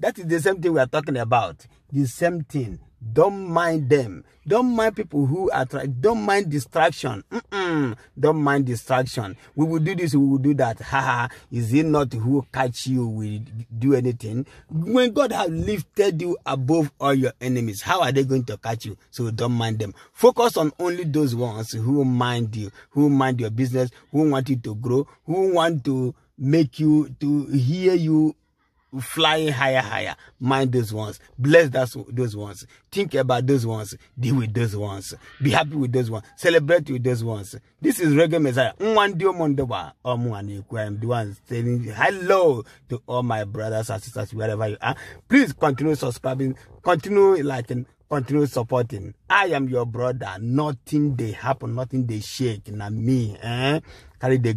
That is the same thing we are talking about. The same thing. Don't mind them. Don't mind people who are don't mind distraction. Don't mind distraction. We will do this, we will do that. Haha. Is it not who catch you will do anything? When God has lifted you above all your enemies, how are they going to catch you? So don't mind them. Focus on only those ones who mind you, who mind your business, who want you to grow, who want to make you, to hear you flying higher. Mind those ones. Bless those ones. Think about those ones. Deal with those ones. Be happy with those ones. Celebrate with those ones. This is Reggae Messiah. I'm the one saying hello to all my brothers and sisters wherever you are. Please continue subscribing. Continue liking. Continue supporting. I am your brother. Nothing they happen. Nothing they shake. Na me. Carry the